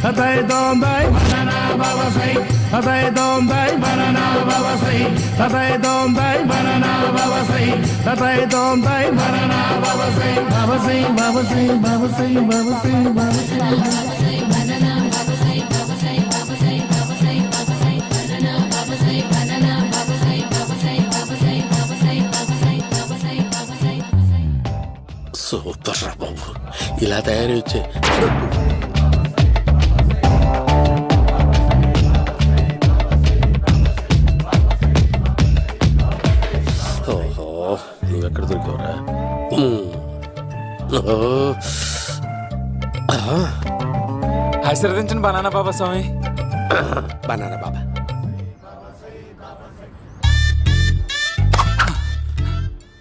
tatai dom dai banana baba sai tatai dom dai banana baba sai tatai dom dai banana baba sai tatai dom dai banana baba sai baba sai baba sai baba sai baba sai baba sai banana baba sai baba sai baba sai baba sai baba sai banana baba sai banana baba sai baba sai baba sai baba sai baba sai baba sai baba sai super రా బాబు ఇలా తయారీ వచ్చే ఓహో నువ్వెక్కడ దొరికావురా ఆశీర్వదించండి banana బాబా స్వామి. Banana బాబా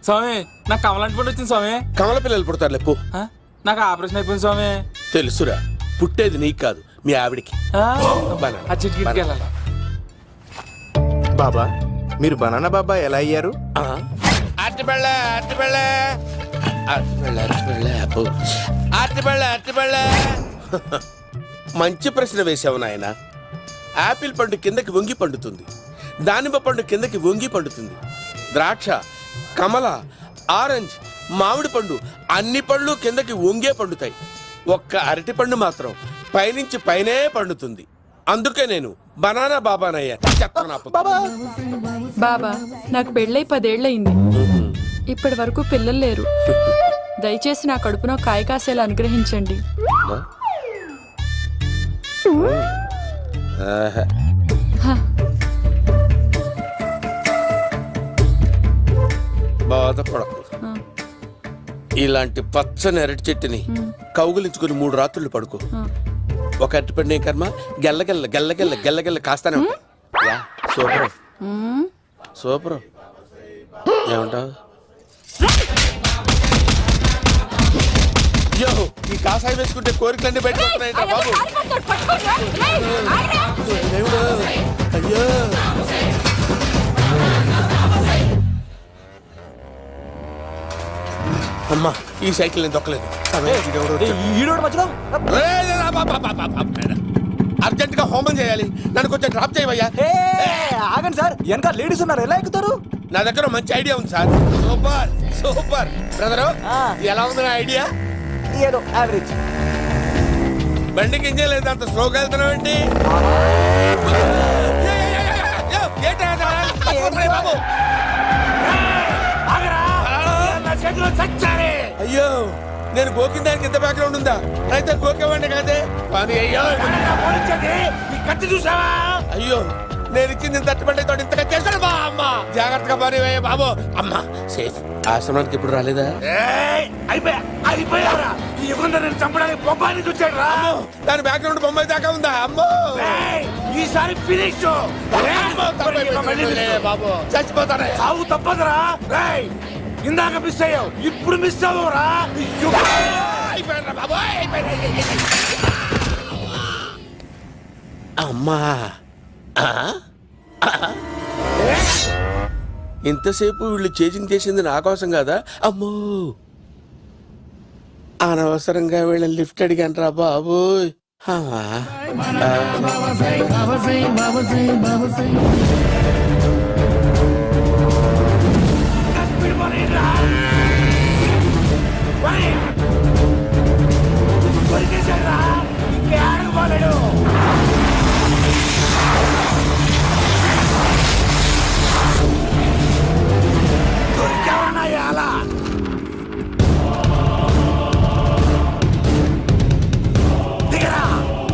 స్వామి నాకు కమలాంటి పండు వచ్చింది స్వామి. కమల పిల్లలు పుడతారు లేపు. నాకు ఆపరేషన్ అయిపోయింది స్వామి. తెలుసురా, పుట్టేది నీకు కాదు మీ ఆవిడికి. బాబా మీరు బనానా బాబా ఎలా అయ్యారు? మంచి ప్రశ్న వేశావు నాయన. ఆపిల్ పండు కిందకి వంగి పండుతుంది, దానిమ్మ పండు కిందకి వంగి పండుతుంది, ద్రాక్ష, కమల, ఆరెంజ్, మామిడి పండు అన్ని పళ్ళు కిందకి వంగే పండుతాయి. ఒక్క అరటి పండు మాత్రం పైనుంచి పైనే పండుతుంది. అందుకే నేను బనానా బాబానయ్యా. బాబా నాకు పెళ్ళై 10 ఏళ్ళయింది. ఇప్పటి వరకు పిల్లలు లేరు. దయచేసి నా కడుపున కాయ కాసేలా అనుగ్రహించండి. బాధపడకు. ఇలాంటి పచ్చని అరటి చెట్టుని కౌగులించుకుని 3 రాత్రులు పడుకో. ఒక అరటి పండు కర్మ గెల్లగెల్ల గెల్లగెల్ల గెల్లగెల్ల కాస్తానే ఉంటాయి. Super super. ఏమంటావు? అయ్యో, ఈ కాసాయి వేసుకుంటే కోరికలన్నీ బయటకు వస్తున్నాయంట బాబు. అయ్యో అమ్మా, ఈ సైకిల్ నేను దొక్కలేదు. అర్జెంట్ గా హోమం చేయాలి, నన్ను కొంచెం డ్రాప్ చేయవయ్యా. ఆగండి సార్, వెనక లేడీస్ ఉన్నారు, ఎలా ఎక్కుతారు? నా దగ్గర మంచి ఐడియా ఉంది సార్. సూపర్ సూపర్ బ్రదరు, ఎలా ఉంది నా ఐడియా? ఏదో యావరేజ్. బండికి ఇంజన్ లేదు, అంత స్లోగా వెళ్తున్నావు ఏంటి? అయ్యో, నేను గోకిన దానికి ఇంత బ్యాక్గ్రౌండ్ ఉందా? అయితే గోకేవాడిని కాదే. అయ్యో చూసావా? అయ్యో, నేను ఇచ్చింది తట్టుబడి తోటి ఇంతగా చేశాను బా. అమ్మ జాగ్రత్తగా పని బాబు. అమ్మ సేఫ్. ఆశ్రమానికి ఇప్పుడు రాలేదా? చంపడానికి బొమ్మాని చూచాడు రా. దాని బ్యాక్గ్రౌండ్ బొమ్మాయి దాకా ఉందా? అమ్మో, ఈసారి ఫినిష్ బాబు. చచ్చిపోతానే. సాగు తప్పదురా. ఇందాక మిస్ అయ్యావు, ఇప్పుడు మిస్ అవ్వరా. అమ్మా, ఇంతసేపు వీళ్ళు చేజింగ్ చేసింది నా కోసం కాదా? అమ్మో, అనవసరంగా వీళ్ళని లిఫ్ట్ అడిగాను రా బాబు.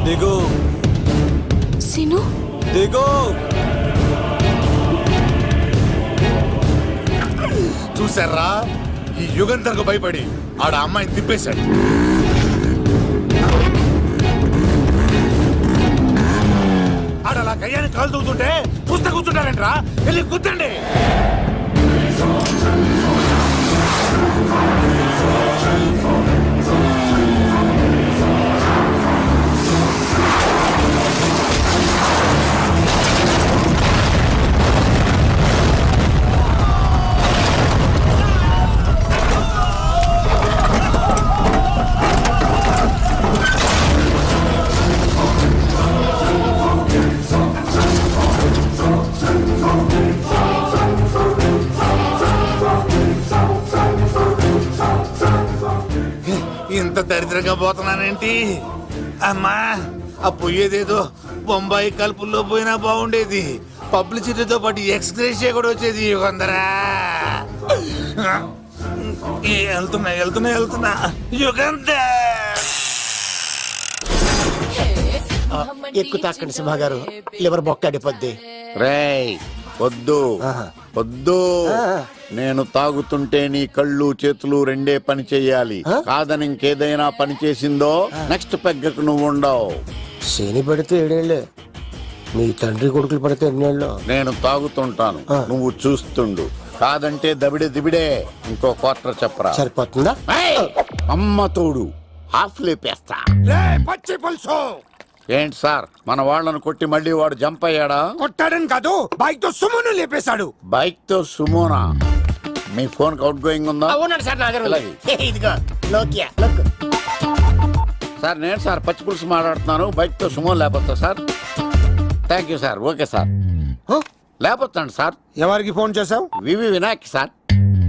దిగు సిను, దిగు. చూసారా, ఈ యుగంధర్కు భయపడి ఆడ అమ్మాయిని తిప్పేశాడు. ఆడలా కయ్యాన్ని కాలు తూగుతుంటే చూస్తే కూర్చుంటారంట్రా. వెళ్ళి కూర్చోండి. ఒంటరిగా పోతున్నానేంటి? అమ్మా, ఆ పోయేదేదో బొంబాయి కలుపుల్లో పోయినా బాగుండేది. పబ్లిసిటీతో పాటు ఎక్స్గ్రేషియా కూడా వచ్చేది. యుగంధరా, వెళ్తున్నా యుగంధర్. ఎక్కు తాకండి సింహ గారు, లివర్ బొక్క అడిపోద్ది. రేయ్ వద్దు వద్దు, నేను తాగుతుంటే నీ కళ్ళు చేతులు రెండే పని చెయ్యాలి. కాదని ఇంకేదైనా పని చేసిందో నెక్స్ట్ పెగ్గకు నువ్వు ఉండవు. శని పడితే 7 ఏళ్ళే, మీ తండ్రి కొడుకులు పడితే 8 ఏళ్ళు. నేను తాగుతుంటాను, నువ్వు చూస్తుండు. కాదంటే దబిడే దిబిడే. ఇంకో క్వార్టర్ చెప్పరా. సరిపోతుందా? ఏయ్! అమ్మ తోడు హాఫ్ లేపేస్తా. పచ్చి పులుసు ఏంటి సార్, మన వాళ్ళను కొట్టి మళ్ళీ వాడు జంప్ అయ్యాడా? కొట్టాడని కాదు, బైక్ తో సుమ్మును లేపేశాడు. బైక్ తో సుమోనా? మీ ఫోన్ అవుట్ గోయింగ్ ఉందా? ఉన్నాడు సార్ నా దగ్గర. ఇలాగే. ఇదిగో నోకియా లోక్. సార్ నేను సార్ పచ్చి పులుసు మాట్లాడుతున్నాను. బైక్ తో సుమో లేకపోతా sir. Thank you sir. Okay sir, లేకపోతాండి సార్. ఎవరికి ఫోన్ చేసావు? వివి వినాయక్ సార్.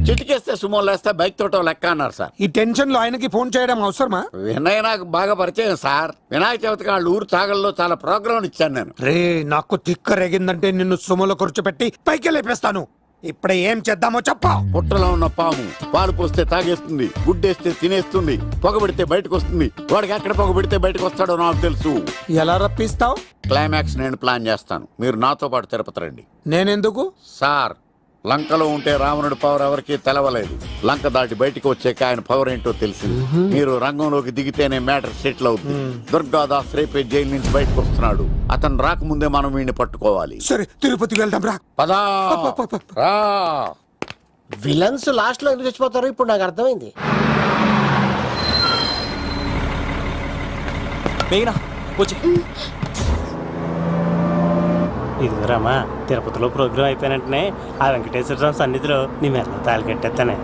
చిటికేస్తే సుమో లేస్తే బైక్ తోటో లెక్క అన్నారు సార్. ఈ టెన్షన్ లో ఆయనకి ఫోన్ చేయడం అవసరమా? వినయ్ నాకు బాగా పరిచయం సార్. వినాయక చవితికి వాళ్ళ ఊరు చాగల్లో చాలా ప్రోగ్రాం ఇచ్చాను నేను. రే, నాకు తిక్క రేగిందంటే నిన్ను సుమలో కూర్చోబెట్టి పైకి లేపేస్తాను. ఇప్పుడే ఏం చేద్దామో చెప్పా. పుట్టలో ఉన్న పాము పాలు పోస్తే తాగేస్తుంది, గుడ్డేస్తే తినేస్తుంది, పొగబెడితే బయటకు వస్తుంది. వాడికి ఎక్కడ పొగబెడితే బయటకు వస్తాడో నాకు తెలుసు. ఎలా రప్పిస్తావు? క్లైమాక్స్ నేను ప్లాన్ చేస్తాను. మీరు నాతో పాటు తిరుపతి రండి. నేనెందుకు? సార్, లంకలో ఉంటే రావణుడి పవర్ ఎవరికి తెలవలేదు. లంక దాటి బయటికి వచ్చాక ఆయన పవర్ ఏంటో తెలిసింది. మీరు రంగంలోకి దిగితేనే మ్యాటర్ సెటిల్ అవుతుంది. దుర్గాదాస్ రేపే జైలు నుంచి బయటకు వస్తున్నాడు. అతను రాకముందే మనం వీడిని పట్టుకోవాలి. సరే, తిరుపతికి వెళ్దాం రా. పదా రా. విలన్స్ లాస్ట్ లో ఎందుకు చచ్చిపోతారో ఇప్పుడు నాకు అర్థమైంది. ఇదిగోరామా, తిరుపతిలో ప్రోగ్రాం అయిపోయినట్టునే ఆ వెంకటేశ్వర స్వామి సన్నిధిలో నీ మెల్ల తాళి కట్టేస్తానే.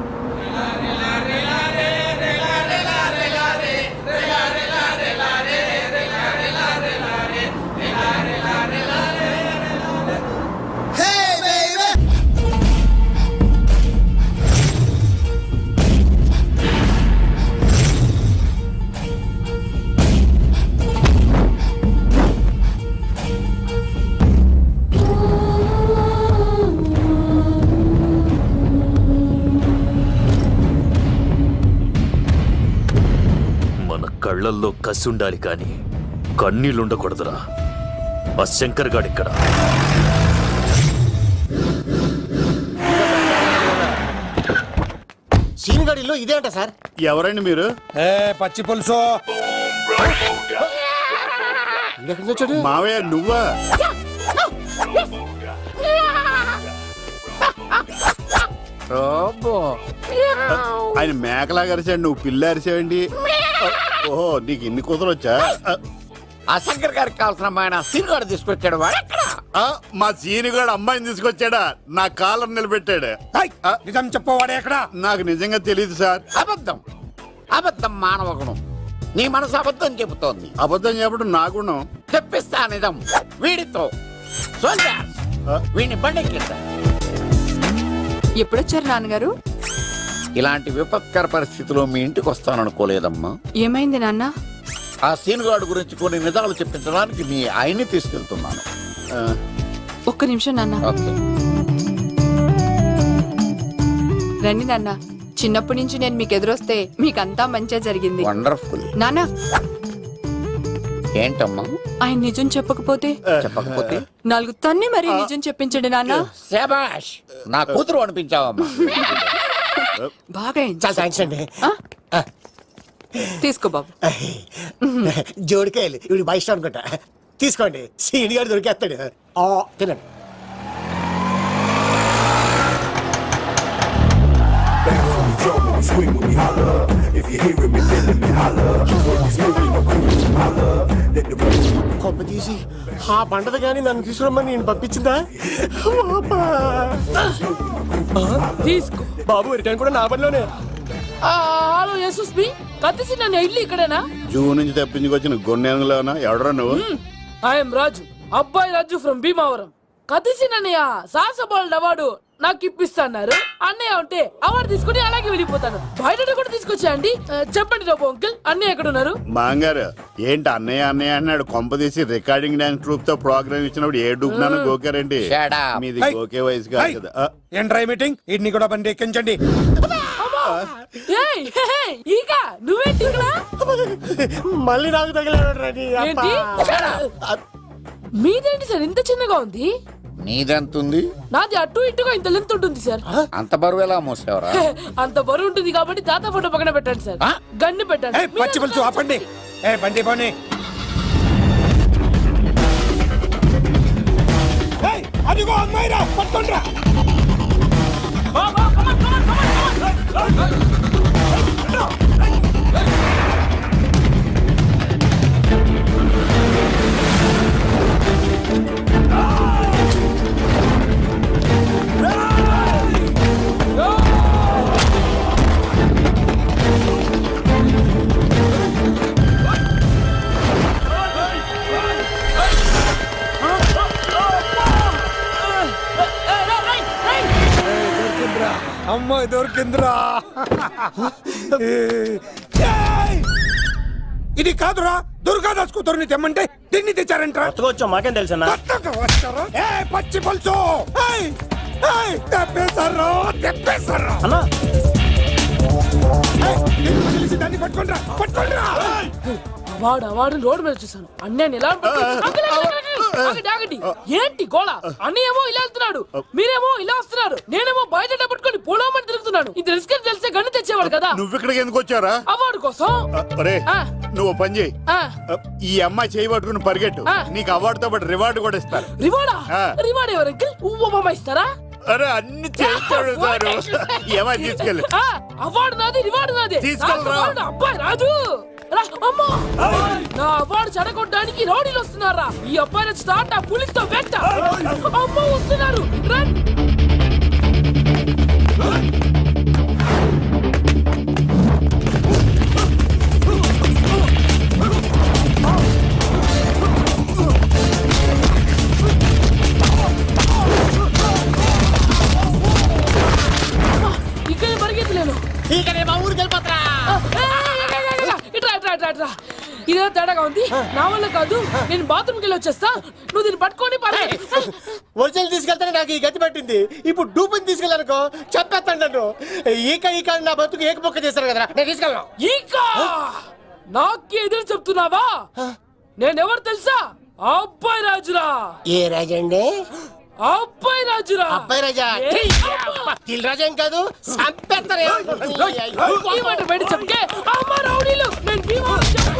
కళ్ళల్లో కసి ఉండాలి కానీ కన్నీళ్ళుండకూడదురా. ఆ శంకర్ గాడిక్కడ. సీనిగడిలో ఇదే అంట సార్. ఎవరండి మీరు? పచ్చి పులుసు. మావయ్య నువ్వా? ఆయన మేకలా అరిచాడు, నువ్వు పిల్ల అరిచావండి. ఓహో, నీకు ఇన్ని కూతురు వచ్చా? ఆ శంకర్ గారికి కావాల్సిన అమ్మాయి సీనుగాడు తీసుకొచ్చాడు. మా సీనుగాడు అమ్మాయిని తీసుకొచ్చాడా? నా కాలర్ నిలబెట్టాడు. నిజం చెప్పవాడే ఎక్కడ? నాకు నిజంగా తెలియదు సార్. అబద్ధం అబద్ధం మానవ గుణం. నీ మనసు అబద్ధం చెబుతోంది. అబద్ధం చెప్పడం నా గుణం. తెప్పిస్తా నిజం వీడితో. వీడిని బండెక్కిస్తా. ఎప్పుడొచ్చారు నాన్నగారు? ఇలాంటి విపత్కర పరిస్థితిలో మీ ఇంటికి వస్తాననుకోలేదమ్మా. ఏమైంది నాన్న? ఆ సీనుగాడు గురించి కొన్ని నిజాలు చెప్పించడానికి మీ ఆయన్ని తీసుకెళ్తున్నాను. ఒక్క నిమిషం నాన్న. ఓకే. రండి నాన్న. చిన్నప్పటి నుంచి నేను మీకు ఎదురొస్తే మీకంతా మంచిగా జరిగింది. వండర్ఫుల్. నాన్న, ఏంటమ్మా? ఆయన నిజం చెప్పకపోతే 4 తన్ని మరీ నిజం చెప్పించండి నాన్న. శభాష్, నా కూతురు అనిపించావమ్మా. బాగా చాలా థ్యాంక్స్ అండి. తీసుకో బాబు. జోడికాయలు ఇవి బయట అనుకుంటా. తీసుకోండి, సీనిగాడు దొరికేస్తాడు. తినండి. కొమ్మ తీసి ఆ పంటది కానీ నన్ను తీసుకురమ్మని నేను పంపించిందా? తీసుకో బాబు, రిటర్న్ కూడా నా పనిలోనే. హలో యశస్వి, కత్తిసి నన్ను ఇల్లు ఇక్కడేనా? జూ నుంచి తప్పించుకొచ్చిన గొన్నెంగులోనా? ఎవడరా నువ్వు? ఐఎమ్ రాజు, అబ్బాయి రాజు ఫ్రమ్ భీమావరం. కత్తిసి నన్నయ్య సాసబాల్ అవార్డు నాకు ఇప్పిస్తాన్నారు. అన్నయ్య ఉంటే అవార్డు తీసుకుని అలాగే వెళ్ళిపోతాను. బయట కూడా తీసుకొచ్చా అండి. చెప్పండి రాబు అంకుల్, అన్నయ్య ఎక్కడ ఉన్నారు? మాంగారు ఏంటి అన్నయ్య అన్నయ్య అన్నాడు కొంపదీసి రికార్డింగ్ డాన్స్ ట్రూప్ తో ప్రోగ్రామ్ ఇచ్చినప్పుడు ఏ డూబ్నాను గోకారండి. మీది గోకే వయసు కాదు కదా. ఏంట్రై మీటింగ్ ఇడ్ని కూడా బండి ఎక్కించండి. ఏయ్, హే, హే, ఈక నువ్వేంటి ఇక్కడ? మళ్ళీ నాకు తగిలాడు రెడీ. ఏంటి? మీదేంటి సార్ ఇంత చిన్నగా ఉంది? నీదెంత ఉంది? నాది అటు ఇటుగా ఇంత లెంత్ ఉంటుంది సార్. అంత బరువు ఎలా మోసేవరా? అంత బరువు ఉంటుంది కాబట్టి తాత ఫోటో పక్కన పెట్టండి సార్. గన్ను పెట్టండి. పచ్చి పులుసు ఆపండి. ఏ బండి పోనీ. అదిగో అమ్మాయిరా, పట్టుకోండిరా. అమ్మాయి దొరికిందిరా. ఇది కాదురా, దుర్గాదాస్ కూతురుని తెమ్మంటే దీన్ని తెచ్చారంట. వచ్చా మాకేం తెలుసన్నా? పచ్చి పులుసు తెప్పేశారు, తెప్పేశారు. అన్నా దాన్ని పట్టుకోండిరా, పట్టుకోండిరా. వాడు రోడ్డు మీద చూసాను. అన్నయ్య ఎలా ఆగండి. ఏంటి గోళ? అన్నయ్యేమో ఇలా వెళ్తున్నాడు, మీరేమో ఇలా వస్తున్నారు, నేనేమో బయట పట్టుకొని పోలోమని తిరుగుతున్నాను. ఇది రిస్క్ అని తెలిస్తే గన్ను తెచ్చేవాడు కదా. నువ్వు ఇక్కడికి ఎందుకు వచ్చారా? అవార్డు కోసం. అరే నువ్వు పని చేయి, ఆ, ఈ అమ్మాయి చేయి పట్టుకుని పరిగెట్టు. నీకు అవార్డుతో పాటు రివార్డు కూడా ఇస్తారు. రివార్డా? రివార్డ్ ఎవరు అంకిల్? ఉవ్వమ్మ ఇస్తారా? అరే అన్ని చేస్తాడు సారు. ఏమై తీసుకెళ్ళి అవార్డు నాది, రివార్డు నాది. తీసుకెళ్ళరా. అబ్బాయి రాజు నా అవార్డు చెడగొట్టడానికి రౌడీలు వస్తున్నారా? ఈ అబ్బాయి స్టార్ట్ ఆ పులితో వెంట. అమ్మ వస్తున్నారు. ఇక్కడ పరిగెత్తలేను. ఇదే తేడాగా ఉంది. నా వల్ల కాదు, నేను బాత్రూమ్కి వెళ్ళి వచ్చేస్తా. నువ్వు దీన్ని పట్టుకొని ఒరిజినల్ తీసుకెళ్తానే నాకు ఈ గతి పట్టింది. ఇప్పుడు డూపుని తీసుకెళ్ళానుకో చెప్పేస్తాను నన్ను. ఈక నా బతుకు ఏకపొక్క చేశారు కదా, నేను తీసుకెళ్ళను. ఇంకా నాకు ఎదురు చెప్తున్నావా? నేనెవరు తెలుసా? అబ్బాయి రాజురా. ఏ రాజండి? అబ్బాయి రాజురా. అబ్బాయి రాజా తిల్ రాజా ఏం కాదు, చంపేస్తారు. ఈ మాట బయట చెప్తే అమ్మ రౌడీలు. నేను భీమా చెప్పు.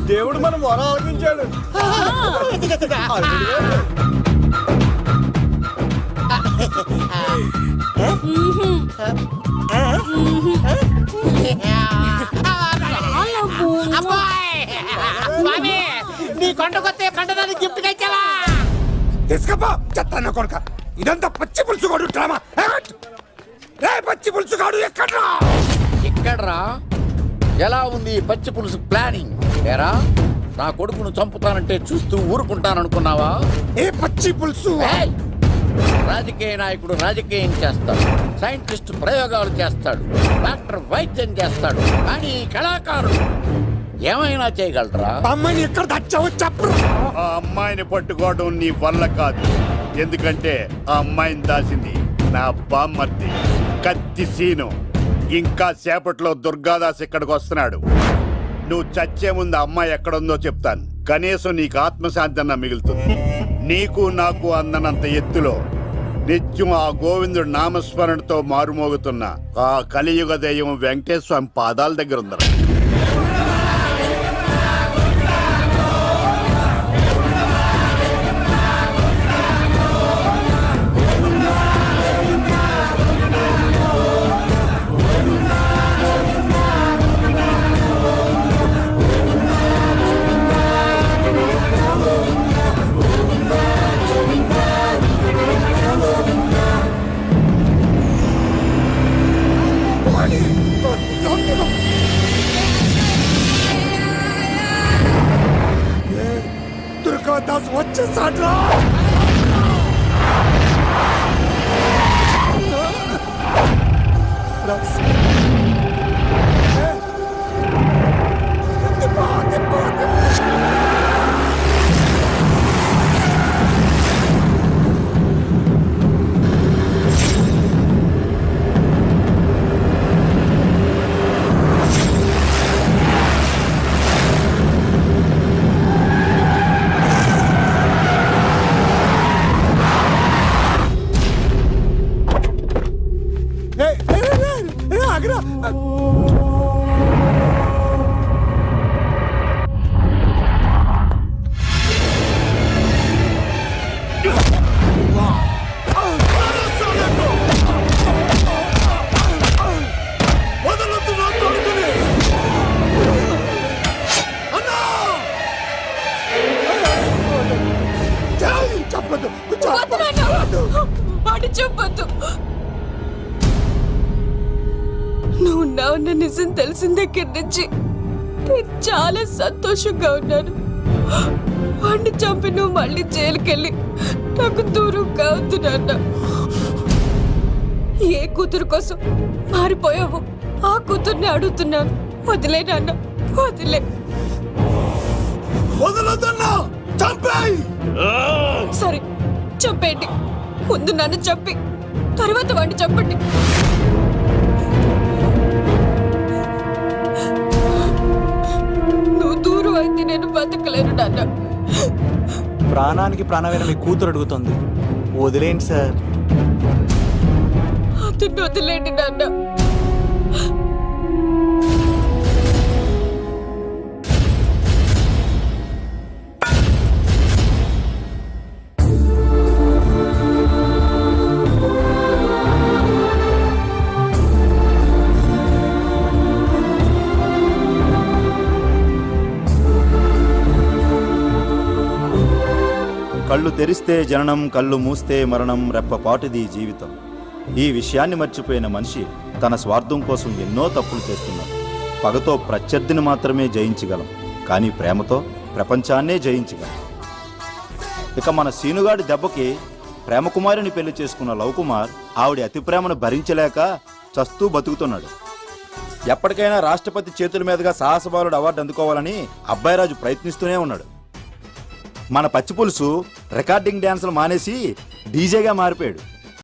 దేవుడు మనం వర ఆలకించాడు. నీ కొండకొస్తే కంటదాన్ని గిఫ్ట్ గా ఇచ్చావా? తీసుకపో చెత్త కొడుక. ఇదంతా పచ్చి పులుసు కాడు డ్రామా. పచ్చి పులుసు కాడు ఎక్కడ్రా? ఎక్కడ్రా? ఎలా ఉంది పచ్చి పులుసు ప్లానింగ్? ఏరా నా కొడుకును చంపుతానంటే చూస్తూ ఊరుకుంటాననుకున్నావా? ఏ పచ్చి పులుసు? రాజకీయ నాయకుడు రాజకీయం చేస్తాడు, సైంటిస్ట్ ప్రయోగాలు చేస్తాడు, డాక్టర్ వైద్యం చేస్తాడు, కానీ కళాకారుడు ఏమైనా చేయగలరా? అమ్మాయిని ఎక్కడ తెచ్చావో చెప్పు. ఆ అమ్మాయిని పట్టుకోవడం నీ వల్ల కాదు. ఎందుకంటే ఆ అమ్మాయిని దాసింది నా బామ్మర్ది కత్తి సీను. ఇంకా సేపట్లో దుర్గాదాస్ ఇక్కడికి వస్తున్నాడు. నువ్వు చచ్చే ముందు అమ్మాయి ఎక్కడుందో చెప్తాను. కనీసం నీకు ఆత్మశాంతి అన్న మిగులుతుంది. నీకు నాకు అందనంత ఎత్తులో నిత్యం ఆ గోవిందుడు నామస్మరణతో మారుమోగుతున్న ఆ కలియుగ దైవం వెంకటేశ్వర స్వామి పాదాల దగ్గర ఉందరా. దుర్గాదాస్ వచ్చేసాడ్రా. ఆగ్రా. చెప్పదు వాడి చెప్పొద్దు. నువ్వు ఉన్నావన్న నిజం తెలిసిన దగ్గర నుంచి నేను చాలా సంతోషంగా ఉన్నాను. వాడిని చంపి నువ్వు మళ్ళీ జైలుకెళ్ళి నాకు దూరంగా అవుతున్నాన్న. ఏ కూతురు కోసం మారిపోయావు ఆ కూతుర్ని అడుగుతున్నాను. వదిలే నాన్న, వదిలే. సరే చంపేయండి. ముందు నన్ను చంపి తర్వాత వాడిని చంపండి. నువ్వు దూరం అయితే నేను బతకలేను నాన్న. ప్రాణానికి ప్రాణమైన మీ కూతురు అడుగుతుంది, వదిలేండి సార్. అతన్ని వదిలేండి నాన్న. కళ్ళు తెరిస్తే జననం, కళ్ళు మూస్తే మరణం, రెప్పపాటుది జీవితం. ఈ విషయాన్ని మర్చిపోయిన మనిషి తన స్వార్థం కోసం ఎన్నో తప్పులు చేస్తున్నాడు. పగతో ప్రత్యర్థిని మాత్రమే జయించగలం, కానీ ప్రేమతో ప్రపంచాన్నే జయించగలం. ఇక మన సీనుగాడి దెబ్బకి ప్రేమకుమారిని పెళ్లి చేసుకున్న లవ్ కుమార్ ఆవిడ అతి ప్రేమను భరించలేక చస్తూ బతుకుతున్నాడు. ఎప్పటికైనా రాష్ట్రపతి చేతుల మీదుగా సాహసబాలుడు అవార్డు అందుకోవాలని అబ్బాయిరాజు ప్రయత్నిస్తూనే ఉన్నాడు. మన పచ్చిపులుసు రికార్డింగ్ డ్యాన్సులు మానేసి డీజేగా మారిపోయాడు.